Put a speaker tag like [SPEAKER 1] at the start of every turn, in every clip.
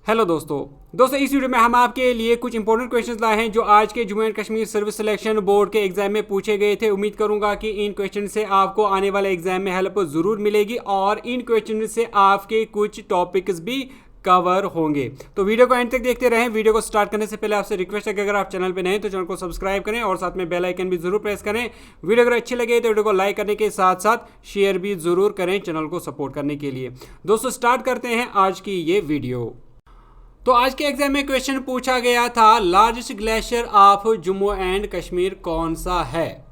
[SPEAKER 1] Hello दोस्तों इस video में हम आपके लिए कुछ इंपॉर्टेंट क्वेश्चंस लाए हैं जो आज के Jammu and Kashmir service selection board के एग्जाम में पूछे गए थे। उम्मीद करूंगा कि इन क्वेश्चन से आपको आने वाले एग्जाम में हेल्प जरूर मिलेगी और इन क्वेश्चन से आपके कुछ टॉपिक्स भी कवर होंगे। तो वीडियो को एंड तक देखते रहें। वीडियो को स्टार्ट करने से पहले आपसे रिक्वेस्ट है कि अगर आप चैनल पे नए हैं तो चैनल को सब्सक्राइब करें और साथ में बेल आइकन भी जरूर प्रेस करें। वीडियो अगर अच्छी लगे तो वीडियो को लाइक करने के साथ साथ शेयर भी जरूर करें चैनल को सपोर्ट करने के लिए। दोस्तों स्टार्ट करते हैं आज की ये वीडियो। तो आज के एग्जाम में क्वेश्चन पूछा गया था largest glacier of Jammu and Kashmir कौन सा है।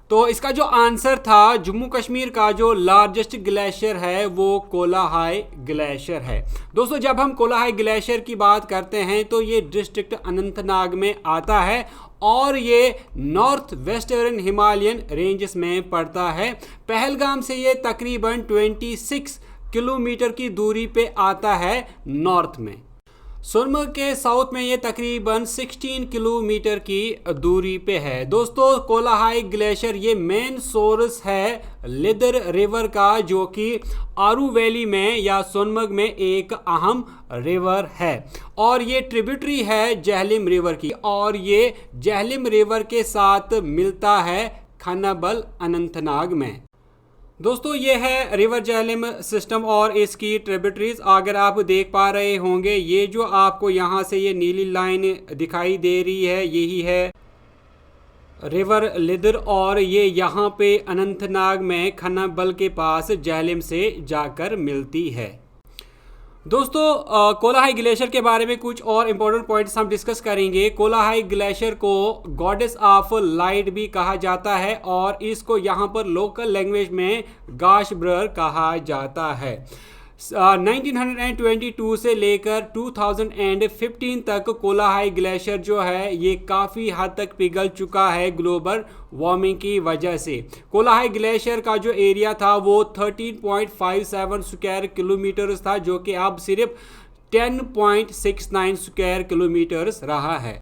[SPEAKER 1] तो इसका जो आंसर था जम्मू कश्मीर का जो लार्जेस्ट ग्लेशियर है वो कोलाहाई ग्लेशियर है। दोस्तों जब हम कोलाहाई ग्लेशियर की बात करते हैं तो ये डिस्ट्रिक्ट अनंतनाग में आता है और ये नॉर्थ वेस्टर्न हिमालयन रेंजेस में पड़ता है। पहलगाम से ये तकरीबन 26 किलोमीटर की दूरी पे आता है नॉर्थ में। सोनमर्ग के साउथ में ये तकरीबन 16 किलोमीटर की दूरी पे है। दोस्तों कोलाहाई ग्लेशियर ये मेन सोर्स है लिदर रिवर का जो कि आरू वैली में या सोनमर्ग में एक अहम रिवर है और ये ट्रिब्यूटरी है जहलिम रिवर की और ये जहलिम रिवर के साथ मिलता है खानाबल अनंतनाग में। दोस्तों ये है रिवर जहलिम सिस्टम और इसकी ट्रिब्यूटरीज अगर आप देख पा रहे होंगे ये जो आपको यहाँ से ये नीली लाइन दिखाई दे रही है यही है रिवर लिदर और ये यहाँ पे अनंतनाग में खानाबल के पास जहलिम से जाकर मिलती है। दोस्तों कोलाहाई ग्लेशियर के बारे में कुछ और इम्पोर्टेंट पॉइंट्स हम डिस्कस करेंगे। कोलाहाई ग्लेशियर को गॉडेस ऑफ लाइट भी कहा जाता है और इसको यहाँ पर लोकल लैंग्वेज में गाश ब्रर कहा जाता है। 1922 से लेकर 2015 तक कोलाहाई ग्लेशियर जो है ये काफ़ी हद तक पिघल चुका है ग्लोबल वार्मिंग की वजह से। कोलाहाई ग्लेशियर का जो एरिया था वो 13.57 स्क्वायर किलोमीटर्स था जो कि अब सिर्फ 10.69 स्क्वायर किलोमीटर्स रहा है।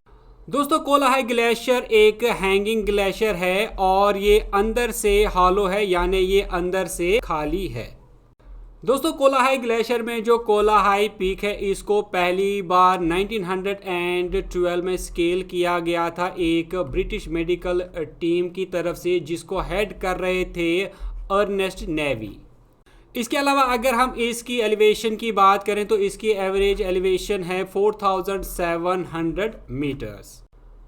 [SPEAKER 1] दोस्तों कोलाहाई ग्लेशियर एक हैंगिंग ग्लेशियर है और ये अंदर से हॉलो है यानी ये अंदर से खाली है। दोस्तों कोलाहाई ग्लेशियर में जो कोलाहाई पीक है इसको पहली बार 1912 में स्केल किया गया था एक ब्रिटिश मेडिकल टीम की तरफ से जिसको हेड कर रहे थे अर्नेस्ट नेवी। इसके अलावा अगर हम इसकी एलिवेशन की बात करें तो इसकी एवरेज एलिवेशन है 4700 मीटर्स।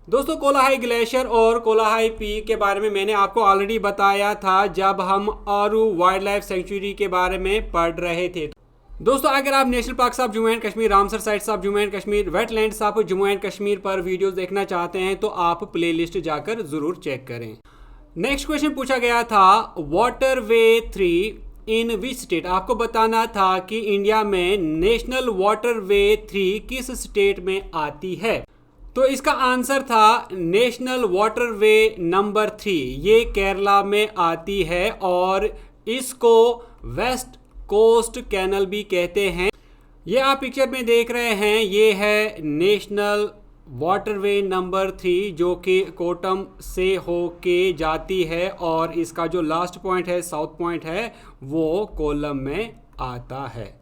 [SPEAKER 1] दोस्तों कोलाहाई ग्लेशियर और कोलाहाई पीक के बारे में मैंने आपको ऑलरेडी बताया था जब हम आरू वाइल्ड लाइफ सेंचुरी के बारे में पढ़ रहे थे। दोस्तों अगर आप national park of Jammu and Kashmir, Ramsar sites of Jammu and Kashmir, wetlands of Jammu and Kashmir पर वीडियोस देखना चाहते हैं तो आप प्लेलिस्ट जाकर जरूर चेक करें। नेक्स्ट क्वेश्चन पूछा गया था वाटरवे 3 इन विच स्टेट। आपको बताना था कि इंडिया में नेशनल वाटरवे 3 किस स्टेट में आती है। तो इसका आंसर था नेशनल वाटरवे नंबर 3 ये केरला में आती है और इसको वेस्ट कोस्ट कैनल भी कहते हैं। ये आप पिक्चर में देख रहे हैं ये है नेशनल वाटरवे नंबर 3 जो कि कोटम से होके जाती है और इसका जो लास्ट पॉइंट है साउथ पॉइंट है वो कोल्लम में आता है।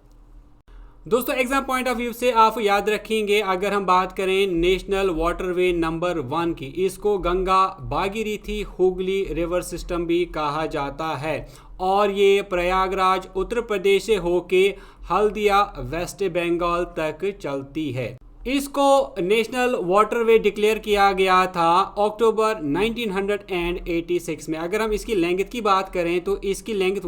[SPEAKER 1] दोस्तों एग्जाम पॉइंट ऑफ व्यू से आप याद रखेंगे अगर हम बात करें नेशनल वाटरवे नंबर 1 की इसको गंगा भागीरथी हुगली रिवर सिस्टम भी कहा जाता है और ये प्रयागराज उत्तर प्रदेश से होके हल्दिया वेस्ट बंगाल तक चलती है। इसको नेशनल वाटरवे डिक्लेयर किया गया था अक्टूबर 1986 में। अगर हम इसकी लेंथ की बात करें तो इसकी लेंथ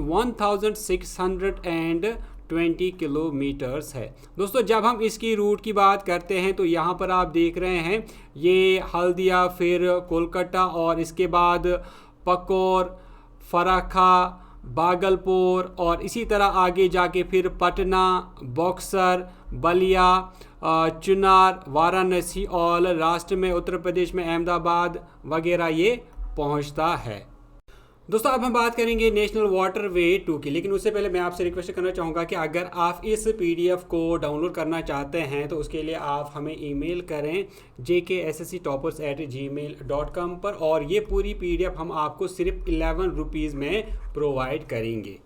[SPEAKER 1] 1620 किलोमीटर्स है। दोस्तों जब हम इसकी रूट की बात करते हैं तो यहाँ पर आप देख रहे हैं ये हल्दिया फिर कोलकाता और इसके बाद पकोर, फराखा, भागलपुर और इसी तरह आगे जाके फिर पटना, बक्सर, बलिया, चुनार, वाराणसी और लास्ट में उत्तर प्रदेश में अहमदाबाद वगैरह ये पहुँचता है। दोस्तों अब हम बात करेंगे नेशनल वाटरवे 2 की, लेकिन उससे पहले मैं आपसे रिक्वेस्ट करना चाहूँगा कि अगर आप इस पीडीएफ को डाउनलोड करना चाहते हैं तो उसके लिए आप हमें ईमेल करें jkssctoppers@gmail.com पर और ये पूरी पीडीएफ हम आपको सिर्फ 11 रुपीज़ में प्रोवाइड करेंगे।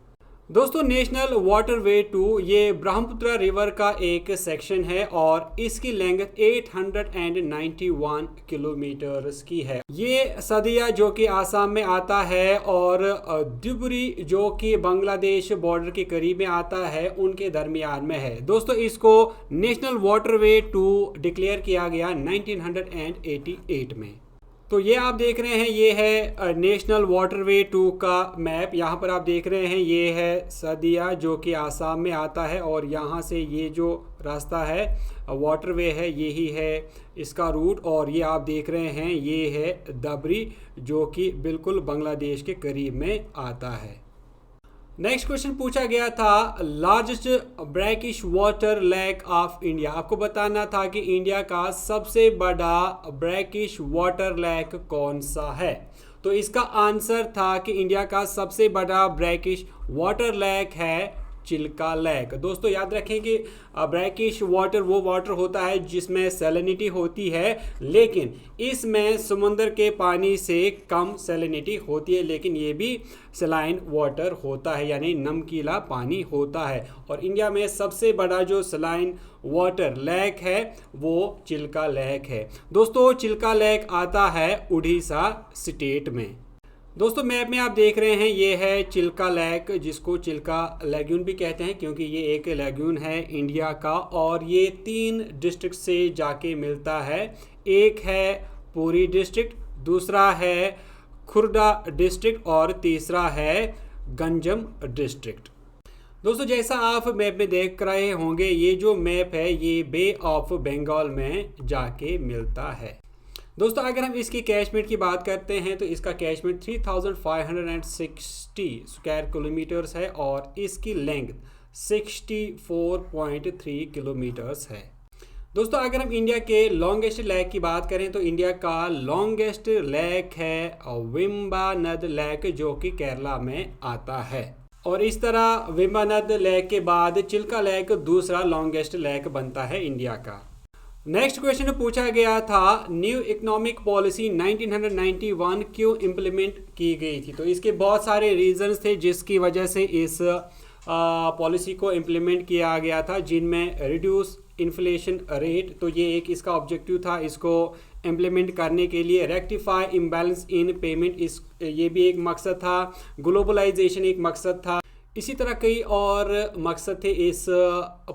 [SPEAKER 1] दोस्तों नेशनल वाटरवे 2 ये ब्रह्मपुत्र रिवर का एक सेक्शन है और इसकी लेंथ 891 किलोमीटर्स की है। ये सदिया जो कि आसाम में आता है और धुबरी जो कि बांग्लादेश बॉर्डर के करीब में आता है उनके दरमियान में है। दोस्तों इसको नेशनल वाटरवे 2 डिक्लेयर किया गया 1988 में। तो ये आप देख रहे हैं ये है नेशनल वाटरवे 2 का मैप। यहाँ पर आप देख रहे हैं ये है सदिया जो कि आसाम में आता है और यहाँ से ये जो रास्ता है वाटरवे है यही है इसका रूट, और ये आप देख रहे हैं ये है धुबरी जो कि बिल्कुल बांग्लादेश के करीब में आता है। नेक्स्ट क्वेश्चन पूछा गया था largest brackish water lake of India. आपको बताना था कि इंडिया का सबसे बड़ा ब्रैकिश वाटर लेक कौन सा है। तो इसका आंसर था कि इंडिया का सबसे बड़ा ब्रैकिश वाटर लेक है चिल्का लेक। दोस्तों याद रखें कि ब्रैकिश वाटर वो वाटर होता है जिसमें सैलिनिटी होती है, लेकिन इसमें समुद्र के पानी से कम सैलिनिटी होती है, लेकिन ये भी सलाइन वाटर होता है यानी नमकीला पानी होता है। और इंडिया में सबसे बड़ा जो सलाइन वाटर लेक है वो चिल्का लेक है। दोस्तों चिल्का लेक आता है उड़ीसा स्टेट में। दोस्तों मैप में आप देख रहे हैं ये है चिल्का लेक जिसको चिल्का लैगून भी कहते हैं क्योंकि ये एक लैगून है इंडिया का और ये 3 डिस्ट्रिक्ट से जाके मिलता है। एक है पुरी डिस्ट्रिक्ट, दूसरा है खुर्दा डिस्ट्रिक्ट और तीसरा है गंजम डिस्ट्रिक्ट। दोस्तों जैसा आप मैप में देख रहे होंगे ये जो मैप है ये बे ऑफ बंगाल में जाके मिलता है। दोस्तों अगर हम इसकी कैचमेंट की बात करते हैं तो इसका कैचमेंट 3560 स्क्वायर किलोमीटर्स है और इसकी लेंथ 64.3 किलोमीटर्स है। दोस्तों अगर हम इंडिया के लॉन्गेस्ट लेक की बात करें तो इंडिया का लॉन्गेस्ट लेक है वेम्बनाड लेक जो कि केरला में आता है, और इस तरह वेम्बनाड लेक के बाद चिल्का लेक दूसरा लॉन्गेस्ट लेक बनता है इंडिया का। नेक्स्ट क्वेश्चन पूछा गया था न्यू इकोनॉमिक पॉलिसी 1991 क्यों इम्प्लीमेंट की गई थी। तो इसके बहुत सारे रीजंस थे जिसकी वजह से इस पॉलिसी को इम्प्लीमेंट किया गया था, जिनमें रिड्यूस इन्फ्लेशन रेट, तो ये एक इसका ऑब्जेक्टिव था इसको इम्प्लीमेंट करने के लिए। रेक्टिफाई इम्बैलेंस इन पेमेंट, इस ये भी एक मकसद था। ग्लोबलाइजेशन एक मकसद था। इसी तरह कई और मकसद थे इस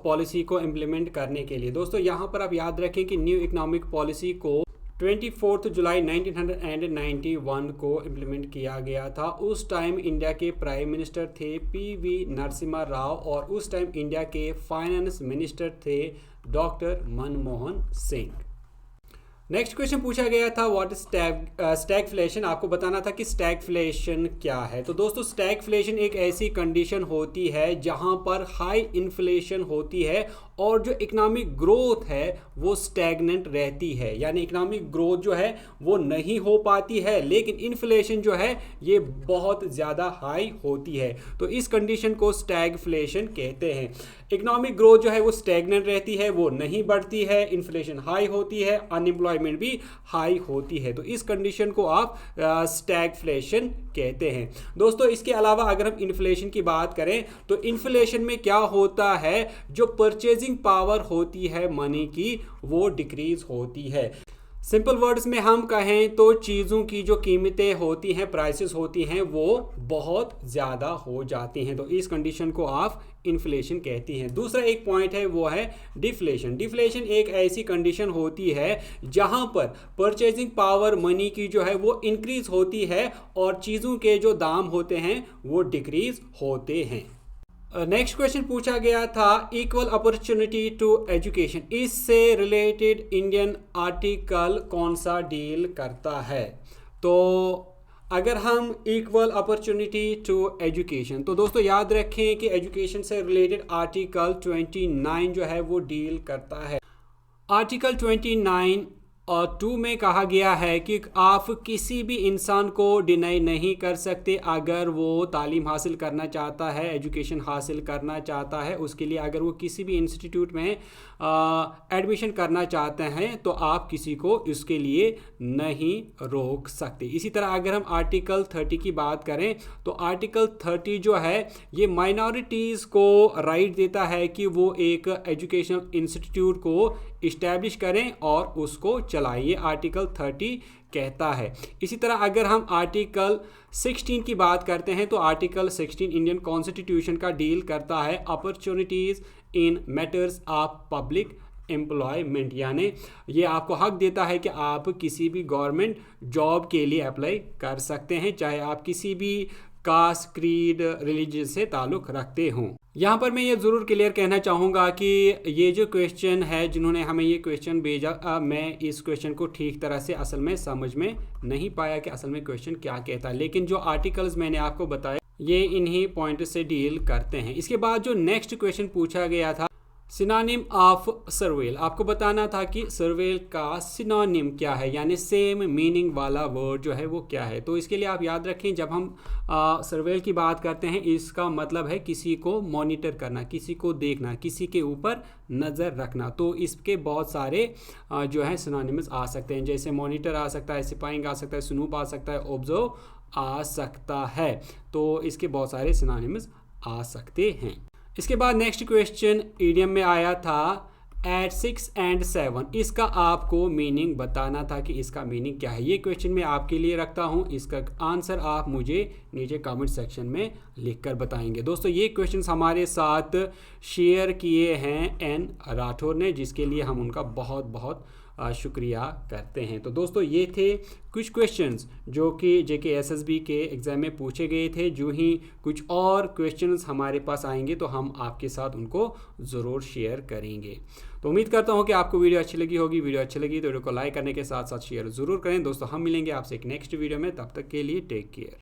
[SPEAKER 1] पॉलिसी को इम्प्लीमेंट करने के लिए। दोस्तों यहाँ पर आप याद रखें कि न्यू इकोनॉमिक पॉलिसी को 24 जुलाई 1991 को इम्प्लीमेंट किया गया था। उस टाइम इंडिया के प्राइम मिनिस्टर थे पीवी नरसिम्हा राव और उस टाइम इंडिया के फाइनेंस मिनिस्टर थे doctor Manmohan Singh. Next question पूछा गया था व्हाट इज स्टैगफ्लेशन। आपको बताना था कि स्टैगफ्लेशन क्या है। तो दोस्तों स्टैगफ्लेशन एक ऐसी कंडीशन होती है जहां पर हाई इन्फ्लेशन होती है और जो इकोनॉमिक ग्रोथ है वो स्टैगनेंट रहती है, यानी इकोनॉमिक ग्रोथ जो है वो नहीं हो पाती है, लेकिन इन्फ्लेशन जो है ये बहुत ज़्यादा हाई होती है। तो इस कंडीशन को स्टैगफ्लेशन कहते हैं। इकोनॉमिक ग्रोथ जो है वो स्टैगनेंट रहती है, वो नहीं बढ़ती है, इन्फ्लेशन हाई होती है, अनएम्प्लॉयमेंट भी हाई होती है। तो इस कंडीशन को आप स्टैगफ्लेशन कहते हैं। दोस्तों इसके अलावा अगर हम इन्फ्लेशन की बात करें तो इन्फ्लेशन में क्या होता है, जो परचेजिंग पावर होती है मनी की वो डिक्रीज होती है। सिंपल वर्ड्स में हम कहें तो चीज़ों की जो कीमतें होती हैं, प्राइसेस होती हैं, वो बहुत ज़्यादा हो जाती हैं। तो इस कंडीशन को आप इन्फ्लेशन कहती हैं। दूसरा एक पॉइंट है वो है डिफ्लेशन। डिफ्लेशन एक ऐसी कंडीशन होती है जहां पर परचेजिंग पावर मनी की जो है वो इंक्रीज होती है और चीज़ों के जो दाम होते हैं वो डिक्रीज होते हैं। नेक्स्ट क्वेश्चन पूछा गया था इक्वल अपॉर्चुनिटी टू एजुकेशन, इससे रिलेटेड इंडियन आर्टिकल कौन सा डील करता है। तो अगर हम इक्वल अपॉर्चुनिटी टू एजुकेशन, तो दोस्तों याद रखें कि एजुकेशन से रिलेटेड आर्टिकल 29 जो है वो डील करता है। आर्टिकल 29 और 2 में कहा गया है कि आप किसी भी इंसान को डिनाई नहीं कर सकते अगर वो तालीम हासिल करना चाहता है, एजुकेशन हासिल करना चाहता है, उसके लिए अगर वो किसी भी इंस्टीट्यूट में एडमिशन करना चाहते हैं तो आप किसी को इसके लिए नहीं रोक सकते। इसी तरह अगर हम आर्टिकल 30 की बात करें तो आर्टिकल 30 जो है ये माइनॉरिटीज़ को राइट देता है कि वो एक एजुकेशनल इंस्टीट्यूट को इस्टेब्लिश करें और उसको चलाएं, ये आर्टिकल 30 कहता है। इसी तरह अगर हम आर्टिकल 16 की बात करते हैं तो आर्टिकल 16 इंडियन कॉन्स्टिट्यूशन का डील करता है opportunities in matters of public employment, यानी ये आपको हक देता है कि आप किसी भी गवर्नमेंट जॉब के लिए अप्लाई कर सकते हैं, चाहे आप किसी भी कास्ट, क्रीड, रिलीजन से ताल्लुक़ रखते हों। यहाँ पर मैं ये ज़रूर क्लियर कहना चाहूँगा कि ये जो क्वेश्चन है, जिन्होंने हमें ये क्वेश्चन भेजा, मैं इस क्वेश्चन को ठीक तरह से असल में समझ में नहीं पाया कि असल में क्वेश्चन क्या कहता है, लेकिन जो आर्टिकल्स मैंने आपको बताया ये इन्हीं पॉइंट से डील करते हैं। इसके बाद जो नेक्स्ट क्वेश्चन पूछा गया था सिनोनिम ऑफ सर्वेल, आपको बताना था कि सर्वेल का सिनोनिम क्या है, यानी सेम मीनिंग वाला वर्ड जो है वो क्या है। तो इसके लिए आप याद रखें, जब हम सर्वेल की बात करते हैं इसका मतलब है किसी को मॉनिटर करना, किसी को देखना, किसी के ऊपर नज़र रखना। तो इसके बहुत सारे जो है सिनोनिम्स आ सकते हैं, जैसे मॉनिटर आ सकता है, स्पाइंग आ सकता है, स्नूप आ सकता है, ऑब्जर्व आ सकता है। तो इसके बहुत सारे सिनोनिम्स आ सकते हैं। इसके बाद नेक्स्ट क्वेश्चन ईडियम में आया था एट 6 and 7, इसका आपको मीनिंग बताना था कि इसका मीनिंग क्या है। ये क्वेश्चन मैं आपके लिए रखता हूँ, इसका आंसर आप मुझे नीचे कमेंट सेक्शन में लिखकर बताएंगे। दोस्तों ये क्वेश्चंस हमारे साथ शेयर किए हैं एन राठौर ने, जिसके लिए हम उनका बहुत बहुत शुक्रिया करते हैं। तो दोस्तों ये थे कुछ क्वेश्चंस जो कि जेके एसएसबी के एग्ज़ाम में पूछे गए थे। जो ही कुछ और क्वेश्चंस हमारे पास आएंगे तो हम आपके साथ उनको ज़रूर शेयर करेंगे। तो उम्मीद करता हूँ कि आपको वीडियो अच्छी लगी होगी। वीडियो अच्छी लगी तो वीडियो को लाइक करने के साथ साथ शेयर ज़रूर करें। दोस्तों हम मिलेंगे आपसे एक नेक्स्ट वीडियो में, तब तक के लिए टेक केयर।